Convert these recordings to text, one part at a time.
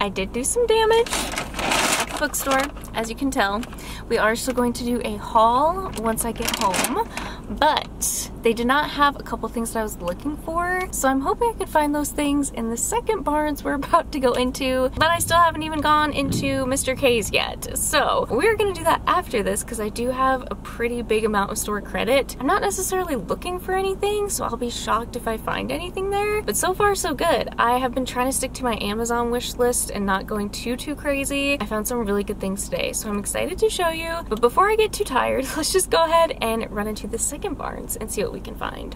I did do some damage at the bookstore, as you can tell. We are still going to do a haul once I get home, but they did not have a couple things that I was looking for, so I'm hoping I could find those things in the second Barnes we're about to go into, but I still haven't even gone into Mr. K's yet. So we're gonna do that after this because I do have a pretty big amount of store credit. I'm not necessarily looking for anything, so I'll be shocked if I find anything there, but so far so good. I have been trying to stick to my Amazon wish list and not going too crazy. I found some really good things today, so I'm excited to show you. But before I get too tired, let's just go ahead and run into the second Barnes and see what we can find.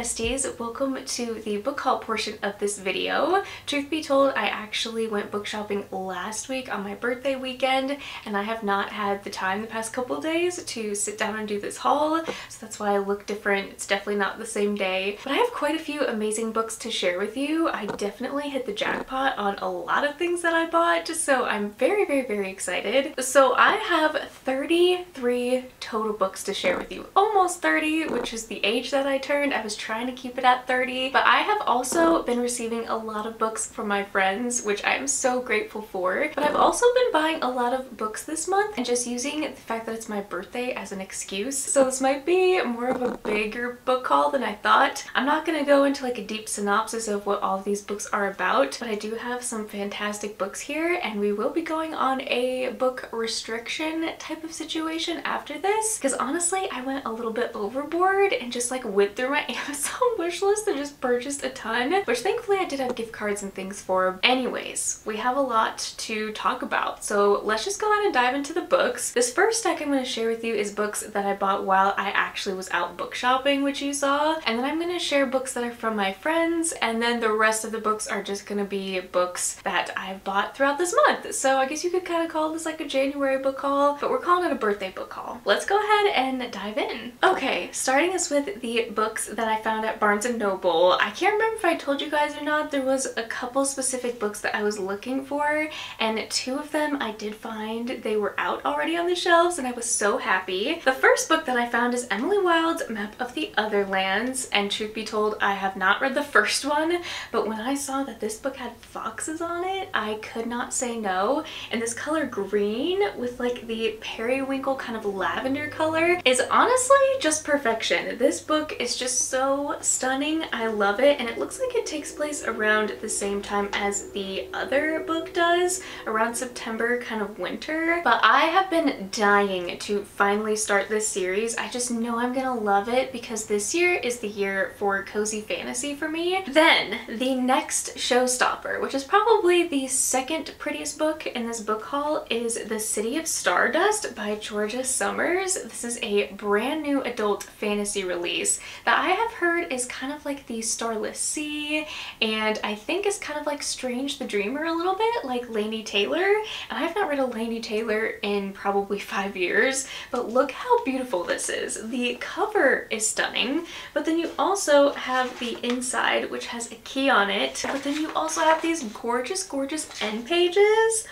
besties, welcome to the book haul portion of this video. Truth be told, I actually went book shopping last week on my birthday weekend, and I have not had the time the past couple days to sit down and do this haul, so that's why I look different. It's definitely not the same day, but I have quite a few amazing books to share with you. I definitely hit the jackpot on a lot of things that I bought, so I'm very excited. So I have 33 total books to share with you. Almost 30, which is the age that I turned. I was trying to keep it at 30, but I have also been receiving a lot of books from my friends, which I am so grateful for. But I've also been buying a lot of books this month and just using the fact that it's my birthday as an excuse. So this might be more of a bigger book haul than I thought. I'm not going to go into like a deep synopsis of what all of these books are about, but I do have some fantastic books here, and we will be going on a book restriction type of situation after this, because honestly I went a little bit overboard and just like went through my Amazon wish list and just purchased a ton, which thankfully I did have gift cards and things for. Anyways, we have a lot to talk about, so let's just go ahead and dive into the books. This first stack I'm going to share with you is books that I bought while I actually was out book shopping, which you saw, and then I'm going to share books that are from my friends, and then the rest of the books are just going to be books that I've bought throughout this month. So I guess you could kind of call this like a January book haul, but we're calling it a birthday book haul. Let's go ahead and dive in. Okay, starting us with the books that I found at Barnes & Noble. I can't remember if I told you guys or not, there was a couple specific books that I was looking for, and two of them I did find. They were out already on the shelves, and I was so happy. The first book that I found is Emily Wilde's Map of the Otherlands, and truth be told, I have not read the first one, but when I saw that this book had foxes on it, I could not say no. And this color green with like the periwinkle kind of lavender color is honestly just perfection. This book is just so stunning. I love it, and it looks like it takes place around the same time as the other book does, around September, kind of winter. But I have been dying to finally start this series. I just know I'm gonna love it because this year is the year for cozy fantasy for me. Then the next showstopper, which is probably the second prettiest book in this book haul, is The City of Stardust by Georgia Summers. This is a brand new adult fantasy release that I have heard is kind of like the Starless Sea, and I think is kind of like Strange the Dreamer a little bit, like Laini Taylor. And I've not read a Laini Taylor in probably 5 years, but look how beautiful this is. The cover is stunning, but then you also have the inside, which has a key on it, but then you also have these gorgeous end pages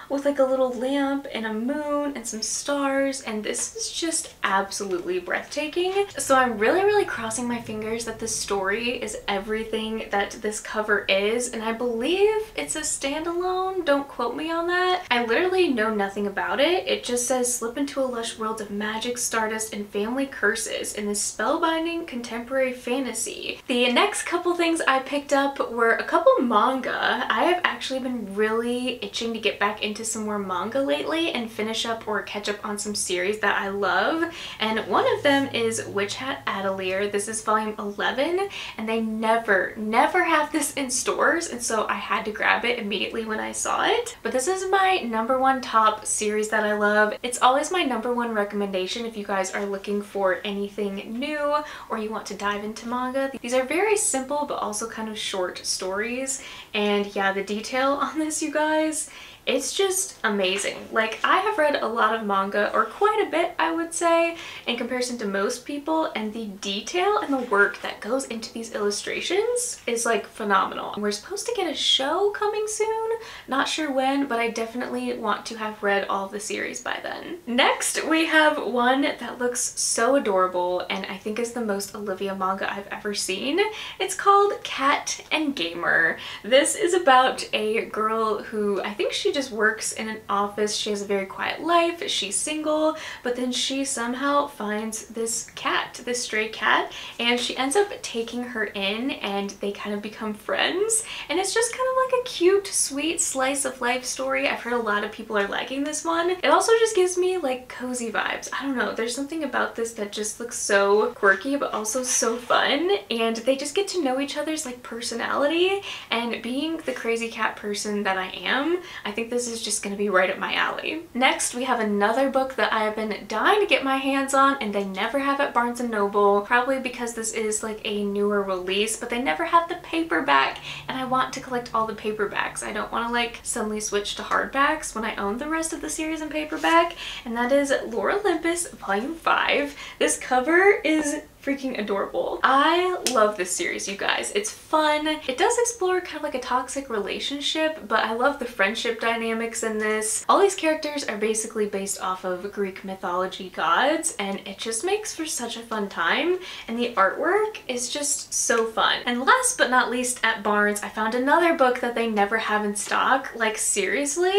with like a little lamp and a moon and some stars, and this is just absolutely breathtaking. So I'm really crossing my fingers that this story is everything that this cover is, and I believe it's a standalone. Don't quote me on that. I literally know nothing about it. It just says slip into a lush world of magic, stardust, and family curses in this spellbinding contemporary fantasy. The next couple things I picked up were a couple manga. I have actually been really itching to get back into some more manga lately and finish up or catch up on some series that I love, and one of them is Witch Hat Atelier. This is volume 11, and they never have this in stores, and so I had to grab it immediately when I saw it. But this is my #1 top series that I love. It's always my #1 recommendation if you guys are looking for anything new or you want to dive into manga. These are very simple but also kind of short stories, and yeah, the detail on this, you guys, it's just amazing. Like, I have read a lot of manga, or quite a bit I would say, in comparison to most people, and the detail and the work that goes into these illustrations is like phenomenal. We're supposed to get a show coming soon, not sure when, but I definitely want to have read all of the series by then. Next we have one that looks so adorable and I think is the most Olivia manga I've ever seen. It's called Cat and Gamer. This is about a girl who, I think she just works in an office. She has a very quiet life. She's single, but then she somehow finds this cat, this stray cat, and she ends up taking her in, and they kind of become friends. And it's just kind of like a cute, sweet sweet slice of life story. I've heard a lot of people are liking this one. It also just gives me like cozy vibes. I don't know, there's something about this that just looks so quirky but also so fun, and they just get to know each other's like personality, and being the crazy cat person that I am, I think this is just gonna be right up my alley. Next, we have another book that I have been dying to get my hands on and they never have at Barnes & Noble, probably because this is like a newer release, but they never have the paperback, and I want to collect all the paperbacks. I don't want to like suddenly switch to hardbacks when I own the rest of the series in paperback, and that is Lore Olympus Volume 5. This cover is freaking adorable. I love this series, you guys. It's fun. It does explore kind of like a toxic relationship, but I love the friendship dynamics in this. All these characters are basically based off of Greek mythology gods, and it just makes for such a fun time, and the artwork is just so fun. And last but not least, at Barnes, I found another book that they never have in stock. Like seriously,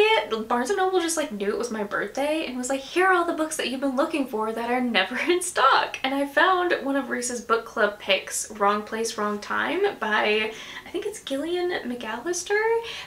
Barnes & Noble just like knew it was my birthday and was like, here are all the books that you've been looking for that are never in stock. And I found one of Reese's book club picks, Wrong Place, Wrong Time by, I think it's Gillian McAllister.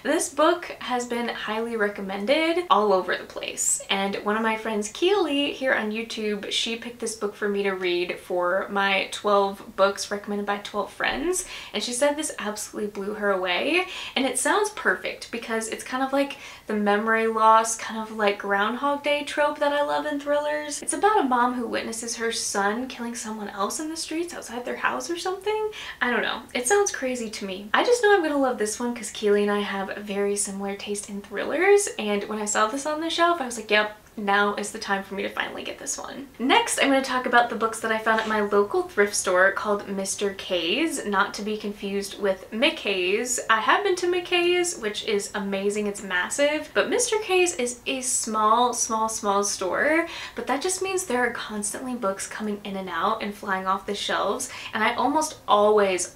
This book has been highly recommended all over the place, and one of my friends, Keely, here on YouTube, she picked this book for me to read for my 12 books recommended by 12 friends, and she said this absolutely blew her away. And it sounds perfect because it's kind of like the memory loss, kind of like Groundhog Day trope that I love in thrillers. It's about a mom who witnesses her son killing someone else in the streets outside their house or something. I don't know. It sounds crazy to me. I just know I'm gonna love this one because Keely and I have a very similar taste in thrillers, and when I saw this on the shelf, I was like, yep, now is the time for me to finally get this one. Next, I'm going to talk about the books that I found at my local thrift store called Mr. K's, not to be confused with McKay's. I have been to McKay's, which is amazing, it's massive, but Mr. K's is a small store, but that just means there are constantly books coming in and out and flying off the shelves, and I almost always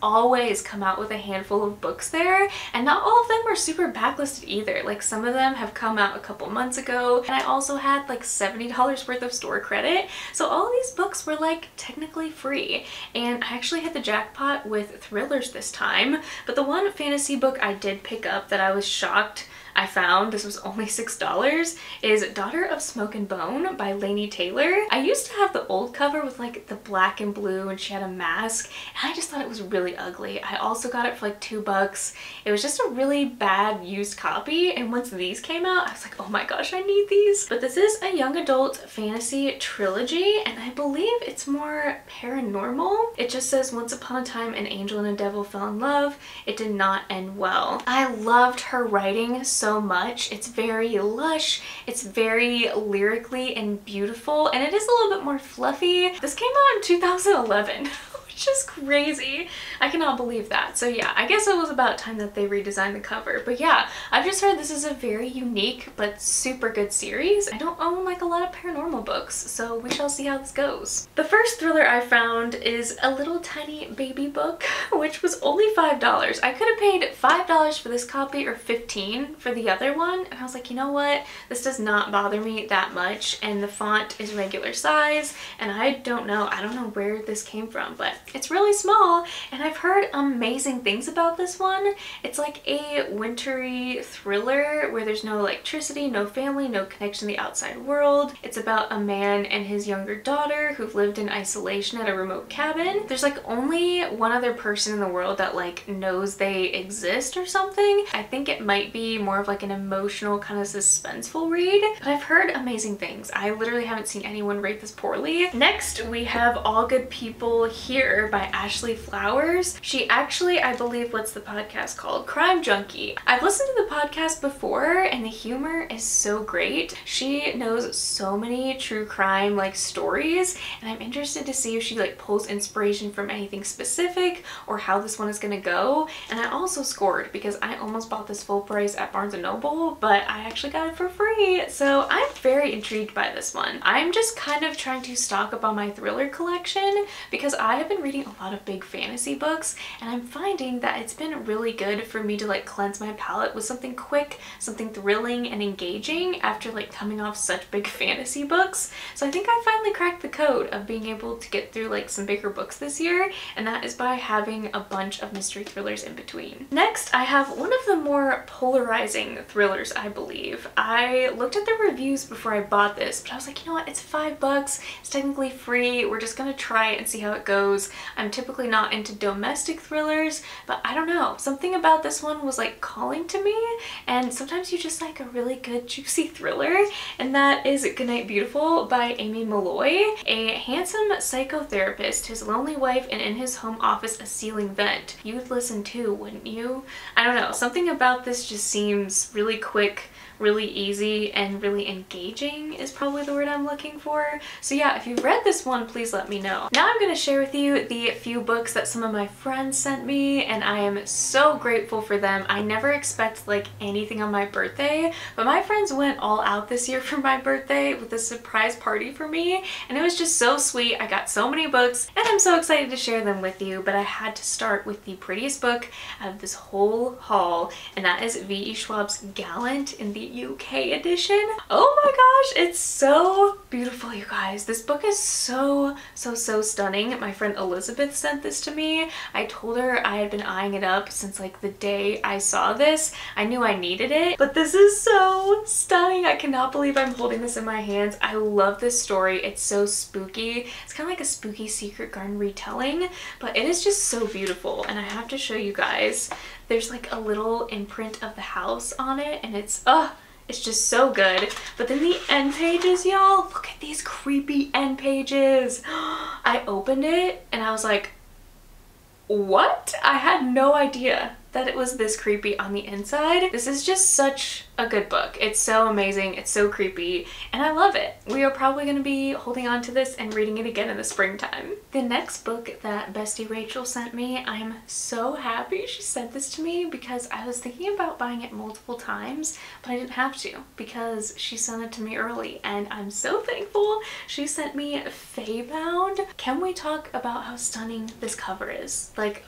come out with a handful of books there, and not all of them are super backlisted either. Like some of them have come out a couple months ago, and I also had like $70 worth of store credit, so all these books were like technically free, and I actually hit the jackpot with thrillers this time. But the one fantasy book I did pick up that I was shocked I found, this was only $6, is Daughter of Smoke and Bone by Laini Taylor. I used to have the old cover with like the black and blue and she had a mask, and I just thought it was really ugly. I also got it for like $2. It was just a really bad used copy, and once these came out, I was like, oh my gosh, I need these. But this is a young adult fantasy trilogy, and I believe it's more paranormal. It just says, once upon a time an angel and a devil fell in love. It did not end well. I loved her writing so much. It's very lush, it's very lyrically and beautiful, and it is a little bit more fluffy. This came out in 2011. Which is crazy. I cannot believe that. So yeah, I guess it was about time that they redesigned the cover. But yeah, I've just heard this is a very unique but super good series. I don't own like a lot of paranormal books, so we shall see how this goes. The first thriller I found is a little tiny baby book, which was only $5. I could have paid $5 for this copy or $15 for the other one, and I was like, you know what? This does not bother me that much, and the font is regular size, and I don't know where this came from, but it's really small, and I've heard amazing things about this one. It's like a wintry thriller where there's no electricity, no family, no connection to the outside world. It's about a man and his younger daughter who've lived in isolation at a remote cabin. There's like only one other person in the world that like knows they exist or something. I think it might be more of like an emotional kind of suspenseful read, but I've heard amazing things. I literally haven't seen anyone rate this poorly. Next, we have All Good People Here by Ashley Flowers. She actually, I believe, what's the podcast called? Crime Junkie. I've listened to the podcast before, and the humor is so great. She knows so many true crime like stories, and I'm interested to see if she like pulls inspiration from anything specific or how this one is gonna go. And I also scored because I almost bought this full price at Barnes & Noble, but I actually got it for free, so I'm very intrigued by this one. I'm just kind of trying to stock up on my thriller collection because I have been reading a lot of big fantasy books, and I'm finding that it's been really good for me to like cleanse my palate with something quick, something thrilling and engaging after like coming off such big fantasy books. So I think I finally cracked the code of being able to get through like some bigger books this year, and that is by having a bunch of mystery thrillers in between. Next, I have one of the more polarizing thrillers, I believe. I looked at the reviews before I bought this, but I was like, you know what, it's $5, it's technically free, we're just gonna try it and see how it goes. I'm typically not into domestic thrillers, but I don't know, something about this one was like calling to me, and sometimes you just like a really good juicy thriller, and that is Goodnight Beautiful by Amy Malloy. A handsome psychotherapist, his lonely wife, and in his home office a ceiling vent. You'd listen too, wouldn't you? I don't know, something about this just seems really quick, really easy, and really engaging is probably the word I'm looking for. So yeah, if you've read this one, please let me know. Now I'm going to share with you the few books that some of my friends sent me, and I am so grateful for them. I never expect like anything on my birthday, but my friends went all out this year for my birthday with a surprise party for me, and it was just so sweet. I got so many books, and I'm so excited to share them with you, but I had to start with the prettiest book out of this whole haul, and that is V.E. Schwab's Gallant in the UK edition. Oh my gosh, it's so beautiful, you guys. This book is so stunning. My friend Elizabeth sent this to me. I told her I had been eyeing it up since like the day I saw this. I knew I needed it, but this is so stunning. I cannot believe I'm holding this in my hands. I love this story. It's so spooky. It's kind of like a spooky Secret Garden retelling, but it is just so beautiful, and I have to show you guys. There's like a little imprint of the house on it, and it's just so good. But then the end pages, y'all, look at these creepy end pages. I opened it and I was like, what? I had no idea that it was this creepy on the inside. This is just such a good book. It's so amazing, it's so creepy, and I love it. We are probably going to be holding on to this and reading it again in the springtime. The next book that Bestie Rachel sent me, I'm so happy she sent this to me because I was thinking about buying it multiple times, but I didn't have to because she sent it to me early, and I'm so thankful. She sent me Feybound. Can we talk about how stunning this cover is? Like,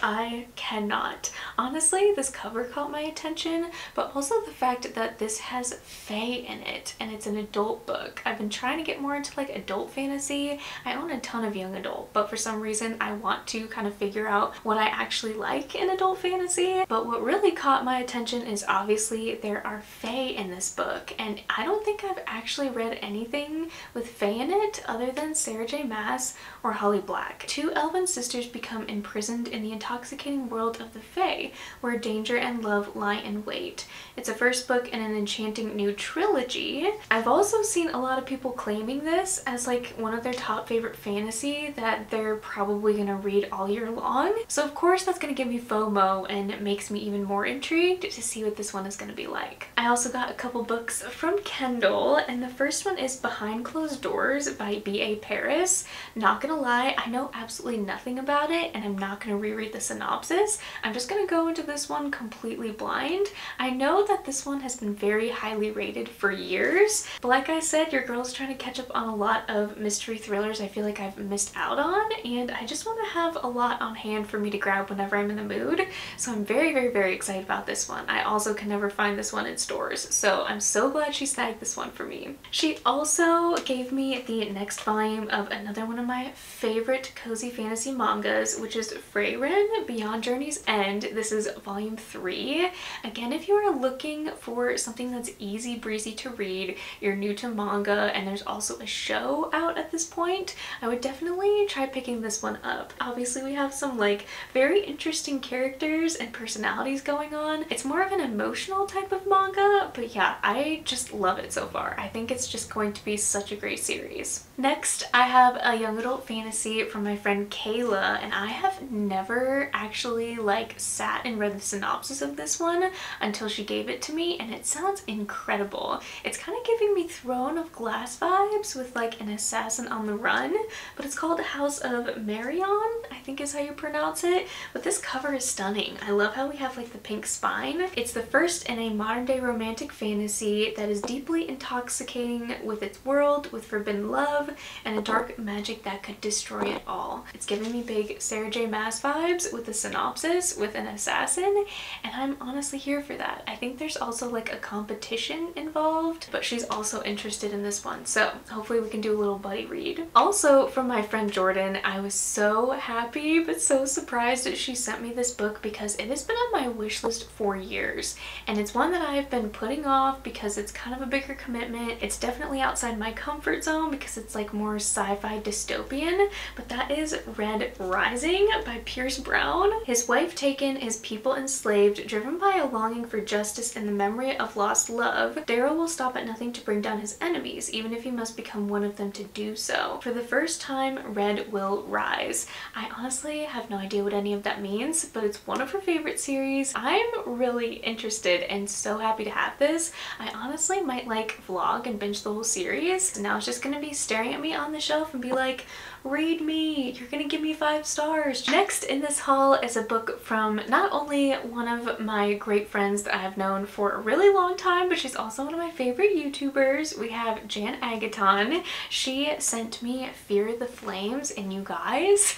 I cannot. Honestly, this cover caught my attention, but also the fact that this has fae in it, and it's an adult book. I've been trying to get more into like adult fantasy. I own a ton of young adult, but for some reason I want to kind of figure out what I actually like in adult fantasy. But what really caught my attention is obviously there are fae in this book, and I don't think I've actually read anything with fae in it other than Sarah J. Maas or Holly Black. Two elven sisters become imprisoned in the intoxicating world of the fae, where danger and love lie in wait. It's a first book in an enchanting new trilogy. I've also seen a lot of people claiming this as like one of their top favorite fantasy that they're probably gonna read all year long. So of course that's gonna give me FOMO, and it makes me even more intrigued to see what this one is gonna be like. I also got a couple books from Kindle, and the first one is Behind Closed Doors by B.A. Paris. Not gonna lie, I know absolutely nothing about it, and I'm not gonna reread the synopsis. I'm just gonna go into this one completely blind. I know that this one has been very highly rated for years, but like I said, your girl's trying to catch up on a lot of mystery thrillers I feel like I've missed out on, and I just want to have a lot on hand for me to grab whenever I'm in the mood. So I'm very excited about this one. I also can never find this one in stores, so I'm so glad she snagged this one for me. She also gave me the next volume of another one of my favorite cozy fantasy mangas, which is Freyren Beyond Journey's End. This is volume 3. Again, if you are looking for something that's easy breezy to read, you're new to manga, and there's also a show out at this point, I would definitely try picking this one up. Obviously we have some like very interesting characters and personalities going on. It's more of an emotional type of manga, but yeah, I just love it so far. I think it's just going to be such a great series. Next, I have a young adult fantasy from my friend Kayla, and I have never never actually like sat and read the synopsis of this one until she gave it to me, and it sounds incredible. It's kind of giving me Throne of Glass vibes with like an assassin on the run, but it's called House of Marion, I think is how you pronounce it. But this cover is stunning. I love how we have like the pink spine. It's the first in a modern day romantic fantasy that is deeply intoxicating with its world, with forbidden love and a dark magic that could destroy it all. It's giving me big Sarah J Maas vibes with the synopsis with an assassin, and I'm honestly here for that. I think there's also like a competition involved, but she's also interested in this one, so hopefully we can do a little buddy read. Also from my friend Jordan, I was so happy but so surprised that she sent me this book because it has been on my wish list for years, and it's one that I've been putting off because it's kind of a bigger commitment. It's definitely outside my comfort zone because it's like more sci-fi dystopian, but that is Red Rising by Pierce Brown. His wife taken, his people enslaved, driven by a longing for justice and the memory of lost love, Daryl will stop at nothing to bring down his enemies, even if he must become one of them to do so. For the first time, Red will rise. I honestly have no idea what any of that means, but it's one of her favorite series. I'm really interested and so happy to have this. I honestly might like vlog and binge the whole series. Now it's just gonna be staring at me on the shelf and be like, read me, you're gonna give me 5 stars. Next in this haul is a book from not only one of my great friends that I have known for a really long time, but she's also one of my favorite YouTubers. We have Jan Agaton. She sent me Fear the Flames, and you guys,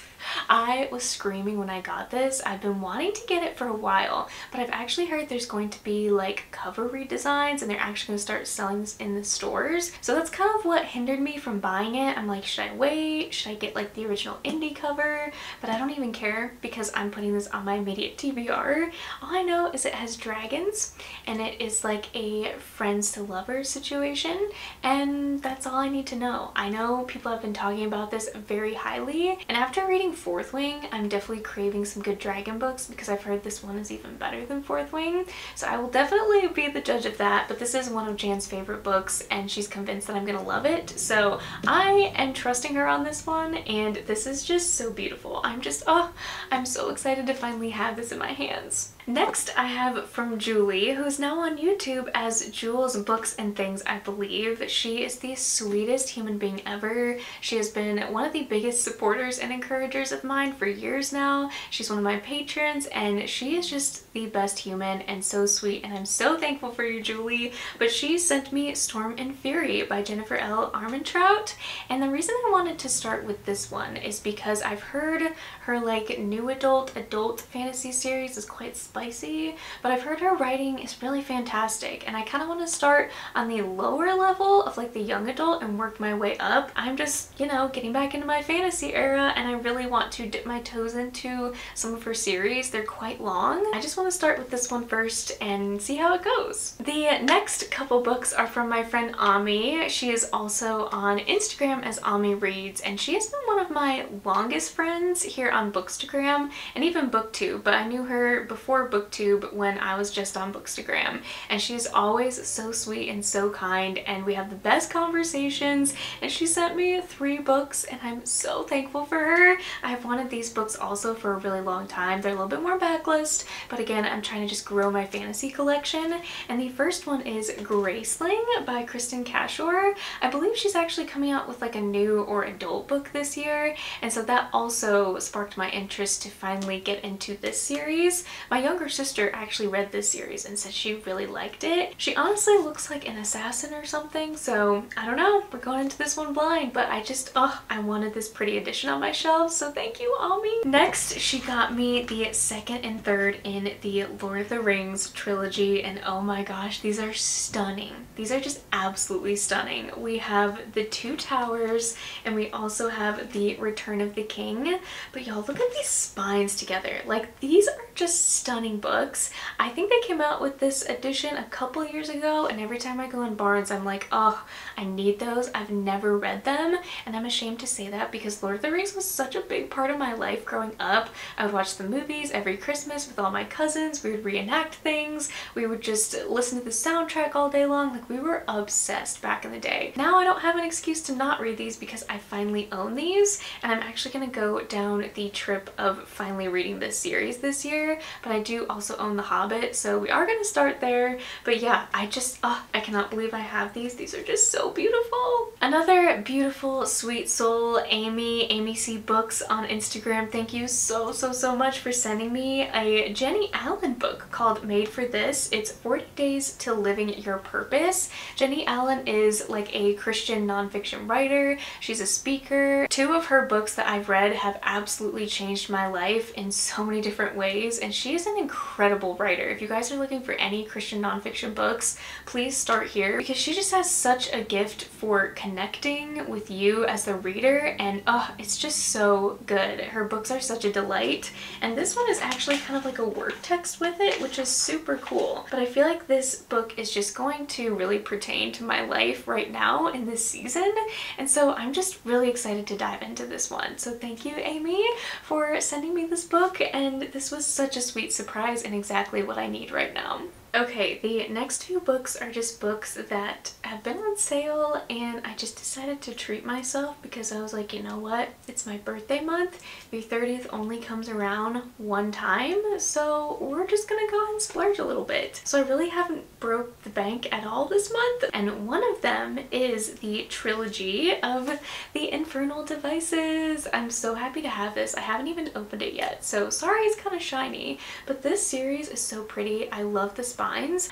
I was screaming when I got this. I've been wanting to get it for a while, but I've actually heard there's going to be like cover redesigns and they're actually going to start selling this in the stores. So that's kind of what hindered me from buying it. I'm like, should I wait? Should I get like the original indie cover? But I don't even care because I'm putting this on my immediate TBR. All I know is it has dragons and it is like a friends to lovers situation, and that's all I need to know. I know people have been talking about this very highly, and after reading Fourth Wing, I'm definitely craving some good dragon books because I've heard this one is even better than Fourth Wing. So I will definitely be the judge of that, but this is one of Jan's favorite books and she's convinced that I'm gonna love it. So I am trusting her on this one, and this is just so beautiful. I'm so excited to finally have this in my hands. Next I have from Julie, who's now on YouTube as Jules Books and Things, I believe. She is the sweetest human being ever. She has been one of the biggest supporters and encouragers of mine for years now. She's one of my patrons and she is just the best human and so sweet, and I'm so thankful for you, Julie. But she sent me Storm and Fury by Jennifer L. Armentrout, and the reason I wanted to start with this one is because I've heard her like new adult fantasy series is quite spicy, but I've heard her writing is really fantastic, and I kind of want to start on the lower level of like the young adult and work my way up. I'm just, you know, getting back into my fantasy era, and I really want to dip my toes into some of her series. They're quite long. I just want to start with this one first and see how it goes. The next couple books are from my friend Ami. She is also on Instagram as Ami Reads, and she has been one of my longest friends here on Bookstagram and even Booktube, but I knew her before Booktube when I was just on Bookstagram, and she's always so sweet and so kind, and we have the best conversations, and she sent me 3 books and I'm so thankful for her. I've wanted these books also for a really long time. They're a little bit more backlist, but again, I'm trying to just grow my fantasy collection, and the first one is Graceling by Kristen Cashore. I believe she's actually coming out with like a new or adult book this year, and so that also sparked my interest to finally get into this series. My younger sister actually read this series and said she really liked it. She honestly looks like an assassin or something, so I don't know, we're going into this one blind, but I wanted this pretty edition on my shelf, so thank you, Ami. Next, she got me the second and third in the Lord of the Rings trilogy, and oh my gosh, these are stunning. These are just absolutely stunning. We have the Two Towers and we also have the Return of the King, but y'all look at these spines together. Like, these are just stunning books. I think they came out with this edition a couple years ago, and every time I go in Barnes I'm like, oh, I need those. I've never read them, and I'm ashamed to say that because Lord of the Rings was such a big part of my life growing up. I would watch the movies every Christmas with all my cousins. We would reenact things. We would just listen to the soundtrack all day long. Like, we were obsessed back in the day. Now I don't have an excuse to not read these because I finally own these, and I'm actually gonna go down the trip of finally reading this series this year. But I do also own The Hobbit, so we are gonna start there. But yeah, I cannot believe I have these. These are just so beautiful. Another beautiful, sweet soul, Amy C Books on Instagram. Thank you so much for sending me a Jenny Allen book called Made for This. It's 40 Days to Living Your Purpose. Jenny Allen is like a Christian nonfiction writer. She's a speaker. Two of her books that I've read have absolutely changed my life in so many different ways, and she is an incredible writer. If you guys are looking for any Christian nonfiction books, please start here because she just has such a gift for connecting with you as the reader, and oh, it's just so good. Her books are such a delight, and this one is actually kind of like a word text with it, which is super cool. But I feel like this book is just going to really pertain to my life right now in this season, and so I'm just really excited to dive into this one. So thank you, Amy, for sending me this book, and this was such a sweet surprise and exactly what I need right now. Okay, the next two books are just books that have been on sale, and I just decided to treat myself because I was like, you know what? It's my birthday month. Your 30th only comes around one time, so we're just gonna go ahead and splurge a little bit. So I really haven't broke the bank at all this month, and one of them is the trilogy of The Infernal Devices. I'm so happy to have this. I haven't even opened it yet, so sorry it's kind of shiny, but this series is so pretty. I love the spines.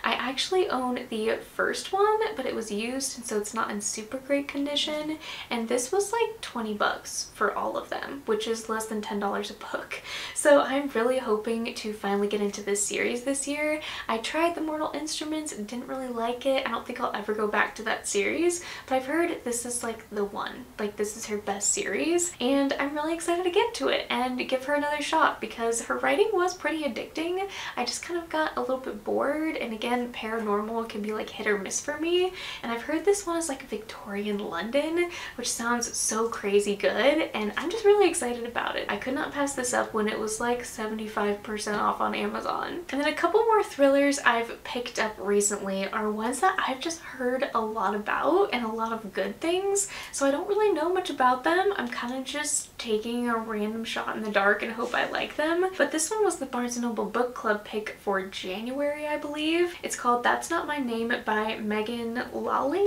I actually own the first one, but it was used, and so it's not in super great condition, and this was like 20 bucks for all of them, which is less than $10 a book. So I'm really hoping to finally get into this series this year. I tried the Mortal Instruments and didn't really like it. I don't think I'll ever go back to that series, but I've heard this is like the one. Like, this is her best series, and I'm really excited to get to it and give her another shot because her writing was pretty addicting. I just kind of got a little bit bored, and again, paranormal can be like hit or miss for me, and I've heard this one is like Victorian London, which sounds so crazy good, and I'm just really excited about it. I could not pass this up when it was like 75% off on Amazon. And then a couple more thrillers I've picked up recently are ones that I've just heard a lot about and a lot of good things, so I don't really know much about them. I'm kind of just taking a random shot in the dark and hope I like them. But this one was the Barnes & Noble book club pick for January, I believe. It's called That's Not My Name by Megan Lally.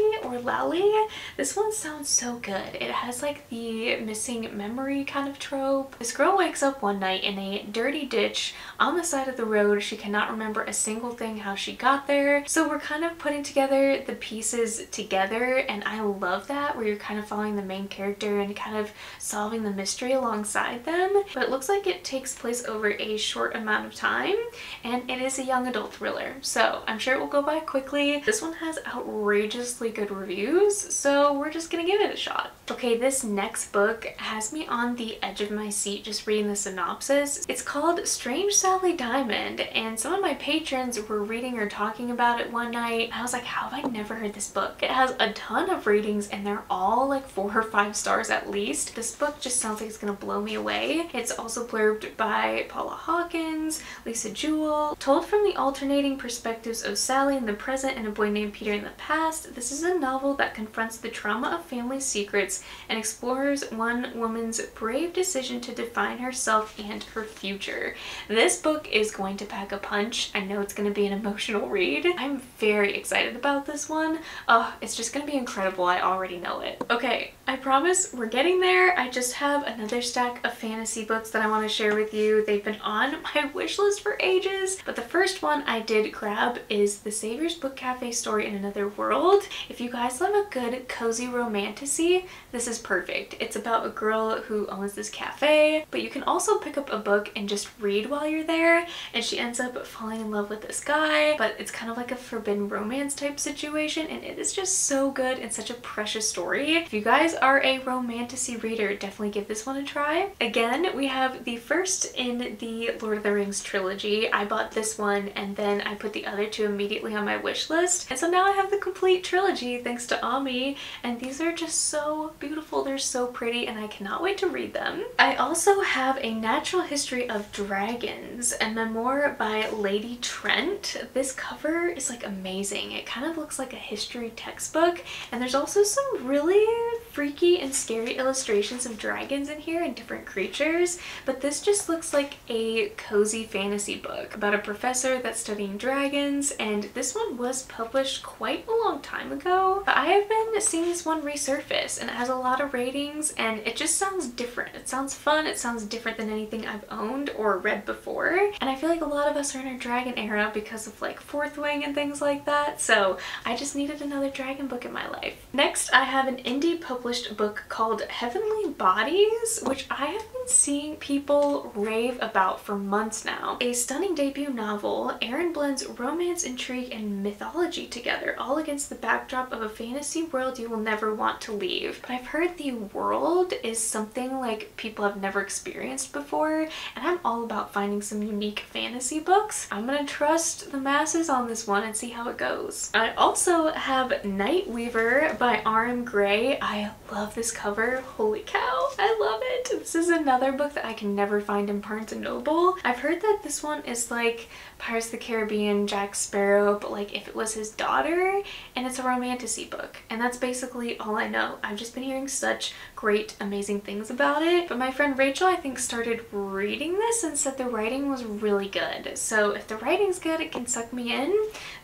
This one sounds so good. It has like the missing memory kind of trope. This girl wakes up one night in a dirty ditch on the side of the road. She cannot remember a single thing how she got there. So we're kind of putting together the pieces together, and I love that, where you're kind of following the main character and kind of solving the mystery alongside them. But it looks like it takes place over a short amount of time, and it is a young adult thriller, so I'm sure it will go by quickly. This one has outrageously good reviews, so we're just gonna give it a shot. Okay, this next book has me on the edge of my seat just reading the synopsis. It's called Strange Sally Diamond, and some of my patrons were reading or talking about it one night. I was like, how have I never heard this book? It has a ton of ratings, and they're all like 4 or 5 stars at least. This book just sounds like it's gonna blow me away. It's also blurbed by Paula Hawkins, Lisa Jewell, told from the alternating perspectives of Sally in the present and a boy named Peter in the past. This is a novel that confronts the trauma of family secrets and explores one woman's brave decision to define herself and her future. This book is going to pack a punch. I know it's going to be an emotional read. I'm very excited about this one. Oh, it's just going to be incredible. I already know it. Okay, I promise we're getting there. I just have another stack of fantasy books that I want to share with you. They've been on my wish list for ages, but the first one I did grab is The Savior's Book Cafe Story in Another World. If you guys love a good cozy romantasy, this is perfect. It's about a girl who owns this cafe, but you can also pick up a book and just read while you're there, and she ends up falling in love with this guy, but it's kind of like a forbidden romance type situation, and it is just so good and such a precious story. If you guys are a romantasy reader, definitely give this this one a try. Again, we have the first in the Lord of the Rings trilogy. I bought this one and then I put the other two immediately on my wish list. And so now I have the complete trilogy thanks to Ami, and these are just so beautiful. They're so pretty and I cannot wait to read them. I also have A Natural History of Dragons, a memoir by Lady Trent. This cover is like amazing. It kind of looks like a history textbook, and there's also some really freaky and scary illustrations of dragons in here and different creatures, but this just looks like a cozy fantasy book about a professor that's studying dragons, and this one was published quite a long time ago. But I have been seeing this one resurface and it has a lot of ratings and it just sounds different. It sounds fun, it sounds different than anything I've owned or read before, and I feel like a lot of us are in our dragon era because of like Fourth Wing and things like that, so I just needed another dragon book in my life. Next, I have an indie published book called Heavenly Bodies, which I have been seeing people rave about for months now. A stunning debut novel, Erin blends romance, intrigue, and mythology together, all against the backdrop of a fantasy world you will never want to leave. But I've heard the world is something like people have never experienced before, and I'm all about finding some unique fantasy books. I'm gonna trust the masses on this one and see how it goes. I also have Night Weaver by R.M. Gray. I love this cover. Holy cow, I love it. This is another book that I can never find in Barnes & Noble. I've heard that this one is like Pirates of the Caribbean, Jack Sparrow, but like if it was his daughter, and it's a romantasy book, and that's basically all I know. I've just been hearing such great, amazing things about it, but my friend Rachel, I think, started reading this and said the writing was really good. So if the writing's good, it can suck me in,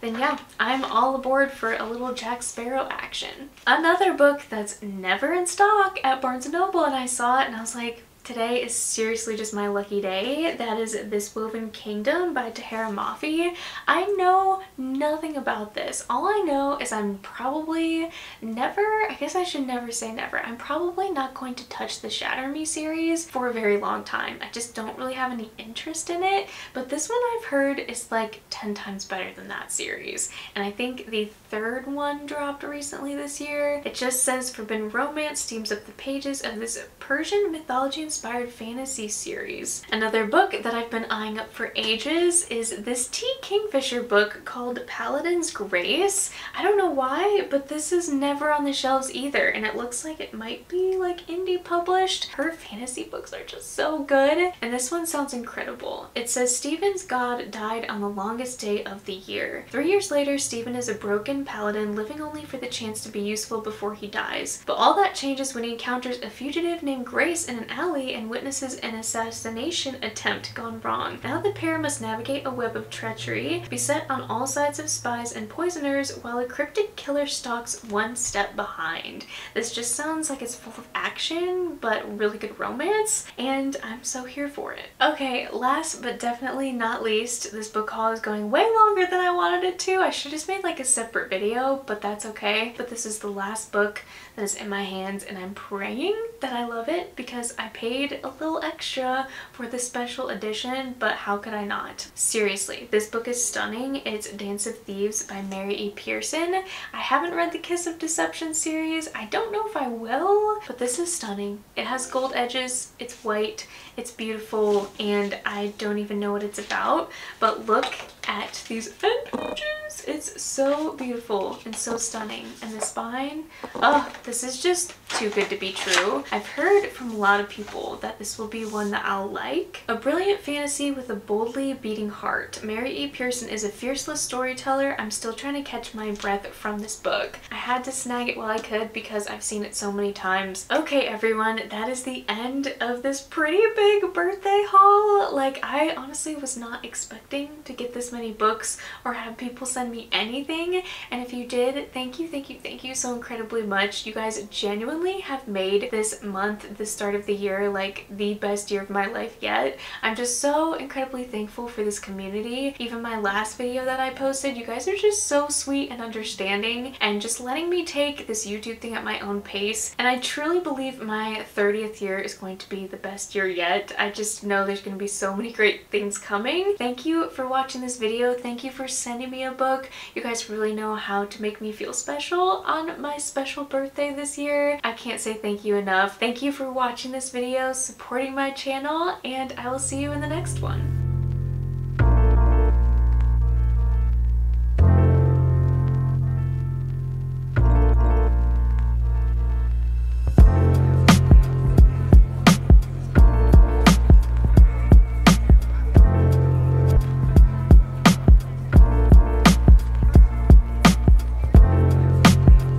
then yeah, I'm all aboard for a little Jack Sparrow action. Another book that's never in stock at Barnes & Noble, and I saw it and I was like, today is seriously just my lucky day. That is This Woven Kingdom by Tahara Mafi. I know nothing about this. All I know is I'm probably never, I guess I should never say never, I'm probably not going to touch the Shatter Me series for a very long time. I just don't really have any interest in it, but this one I've heard is like 10 times better than that series. And I think the third one dropped recently this year. It just says Forbidden Romance teams up the pages of this Persian mythology inspired fantasy series. Another book that I've been eyeing up for ages is this T. Kingfisher book called Paladin's Grace. I don't know why, but this is never on the shelves either, and it looks like it might be like indie published. Her fantasy books are just so good, and this one sounds incredible. It says Stephen's god died on the longest day of the year. 3 years later, Stephen is a broken paladin living only for the chance to be useful before he dies. But all that changes when he encounters a fugitive named Grace in an alley and witnesses an assassination attempt gone wrong. Now the pair must navigate a web of treachery, beset on all sides of spies and poisoners, while a cryptic killer stalks one step behind. This just sounds like it's full of action, but really good romance, and I'm so here for it. Okay, last but definitely not least, this book haul is going way longer than I wanted it to. I should have just made like a separate video, but that's okay. But this is the last book that is in my hands, and I'm praying that I love it because I paid a little extra for the special edition, but how could I not? Seriously, this book is stunning. It's Dance of Thieves by Mary E. Pearson. I haven't read the Kiss of Deception series. I don't know if I will, but this is stunning. It has gold edges, it's white, it's beautiful, and I don't even know what it's about, but look at these end pages. It's so beautiful and so stunning, and the spine, oh, this is just too good to be true. I've heard from a lot of people that this will be one that I'll like. A brilliant fantasy with a boldly beating heart. Mary E. Pearson is a fearless storyteller. I'm still trying to catch my breath from this book. I had to snag it while I could because I've seen it so many times. Okay everyone, that is the end of this pretty big birthday haul. Like, I honestly was not expecting to get this many books or have people send me anything, and if you did, thank you, thank you, thank you so incredibly much. You guys genuinely have made this month, the start of the year, like the best year of my life yet. I'm just so incredibly thankful for this community. Even my last video that I posted, you guys are just so sweet and understanding and just letting me take this YouTube thing at my own pace, and I truly believe my 30th year is going to be the best year yet. I just know there's going to be so many great things coming. Thank you for watching this video. Thank you for sending me a book. book. You guys really know how to make me feel special on my special birthday this year. I can't say thank you enough. Thank you for watching this video, supporting my channel, and I will see you in the next one.